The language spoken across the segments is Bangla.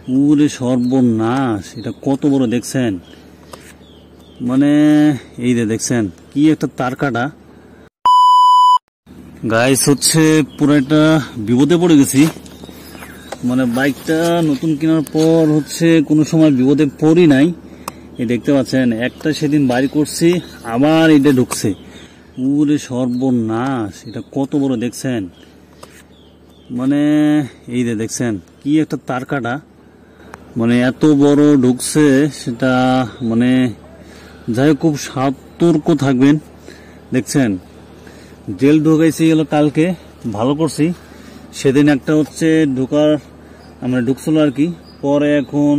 পুরে সর্বনাশ, এটা কত বড় দেখছেন? মানে এই যে দেখছেন কি একটা তার কাটা। গাইস হচ্ছে পুরো একটা বিপদে পড়ে গেছি। মানে বাইকটা নতুন কেনার পর হচ্ছে কোনো সময় বিপদে পড়ি নাই। এই দেখতে পাচ্ছেন একটা সেদিন বাড়ি করছি, আবার এটা ঢুকছে। পুরে সর্বনাশ, এটা কত বড় দেখছেন? মানে এই যে দেখছেন কি একটা তার কাটা। মানে এত বড় ঢুকছে সেটা মানে যাই হোক, খুব সতর্ক থাকবেন। দেখছেন জেল ঢুকাইছি হলো কালকে, ভালো করছি। সেদিন একটা হচ্ছে ঢুকছিল আর কি, পরে এখন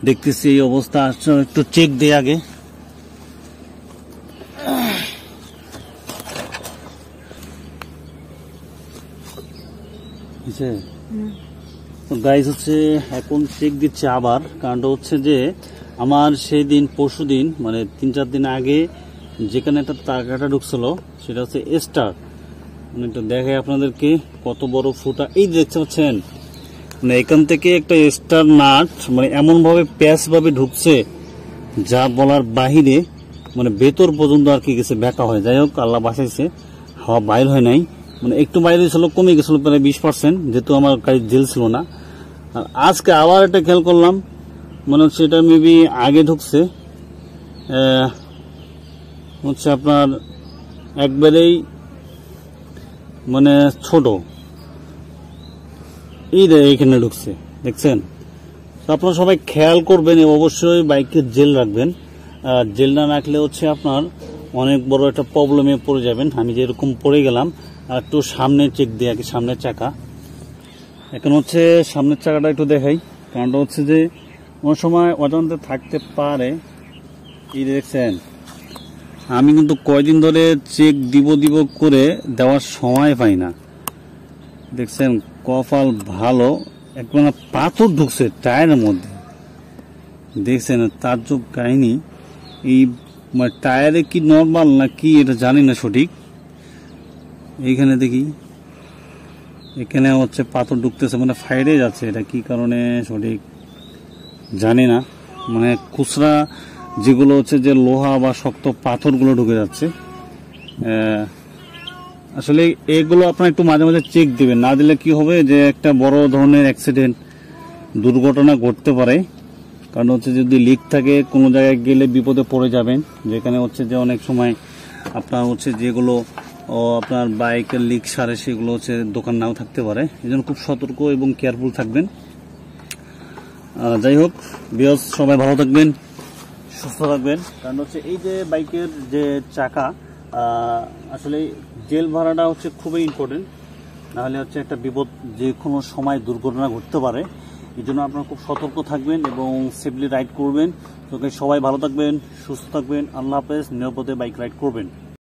দেখতেছি এই অবস্থা। আসছে একটু চেক দিয়ে আগে। তো গাইস হচ্ছে এখন চেক দিচ্ছে আবার। কারণটা হচ্ছে যে আমার সেই দিন পরশু দিন মানে 3-4 দিন আগে যেখানে একটা তার কাটা ঢুকছিল সেটা হচ্ছে স্টার। মানে একটু দেখাই আপনাদেরকে কত বড় ফুটা। এই দেখতে পাচ্ছেন মানে এখান থেকে একটা স্টার নাট মানে এমন ভাবে প্যাচ ভাবে ঢুকছে যা বলার বাহিরে। মানে ভেতর পর্যন্ত আর কি গেছে, ব্যাকা হয়। যাই হোক আল্লাহ বাঁচাইছে, হাওয়া বাইর হয় নাই। মানে একটু বাইরে ছিল, কমে গেছিল প্রায় 20%, যেহেতু আমার গাড়ি জেল ছিল না। আর আজকে আবার একটা খেয়াল করলাম, মনে হচ্ছে এটা মেবি আগে ঢুকছে। হচ্ছে আপনার একবারেই মানে ছোট এইখানে ঢুকছে, দেখছেন? তো আপনারা সবাই খেয়াল করবেন, অবশ্যই বাইকে জেল রাখবেন। জেল না রাখলে হচ্ছে আপনার অনেক বড় একটা প্রবলেমে পড়ে যাবেন। আমি যেরকম পড়ে গেলাম। আর একটু সামনে চেক দিয়ে আগে, সামনের চাকা। এখন হচ্ছে সামনের চাকাটা একটু দেখাই। কারণটা হচ্ছে যে অনেক সময় অজান্তে থাকতে পারে। এই দেখছেন আমি কিন্তু কয়দিন ধরে চেক দিব করে দেওয়ার সময় পাই না। দেখছেন কপাল ভালো, একবার পাথর ঢুকছে টায়ারের মধ্যে। দেখছেন তাজ্জব কাহিনী। এই টায়ারে কি নর্মাল না কি এটা জানি না সঠিক। এইখানে দেখি এখানে হচ্ছে পাথর ঢুকতেছে, মানে ফাইডে যাচ্ছে। এটা কি কারণে সঠিক জানি না। মানে খুচরা যেগুলো হচ্ছে যে লোহা বা শক্ত পাথরগুলো ঢুকে যাচ্ছে। আসলে এগুলো আপনার একটু মাঝে মাঝে চেক দিবেন, না দিলে কি হবে যে একটা বড় ধরনের অ্যাক্সিডেন্ট, দুর্ঘটনা ঘটতে পারে। কারণ হচ্ছে যদি লিক থাকে কোনো জায়গায় গেলে বিপদে পড়ে যাবেন। যেখানে হচ্ছে যে অনেক সময় আপনার হচ্ছে যেগুলো আপনার বাইকের লিক সারে সেগুলো হচ্ছে দোকান নাও থাকতে পারে। এই জন্য খুব সতর্ক এবং কেয়ারফুল থাকবেন। যাই হোক বিয়স, সবাই ভালো থাকবেন, সুস্থ থাকবেন। কারণ হচ্ছে এই যে বাইকের যে চাকা, আসলে জেল ভাড়াটা হচ্ছে খুবই ইম্পর্টেন্ট। নাহলে হচ্ছে একটা বিপদ যে কোনো সময় দুর্ঘটনা ঘটতে পারে। এই জন্য আপনারা খুব সতর্ক থাকবেন এবং সেফলি রাইড করবেন। তো সবাই ভালো থাকবেন, সুস্থ থাকবেন। আল্লাহ হাফেজ। নিরাপদে বাইক রাইড করবেন।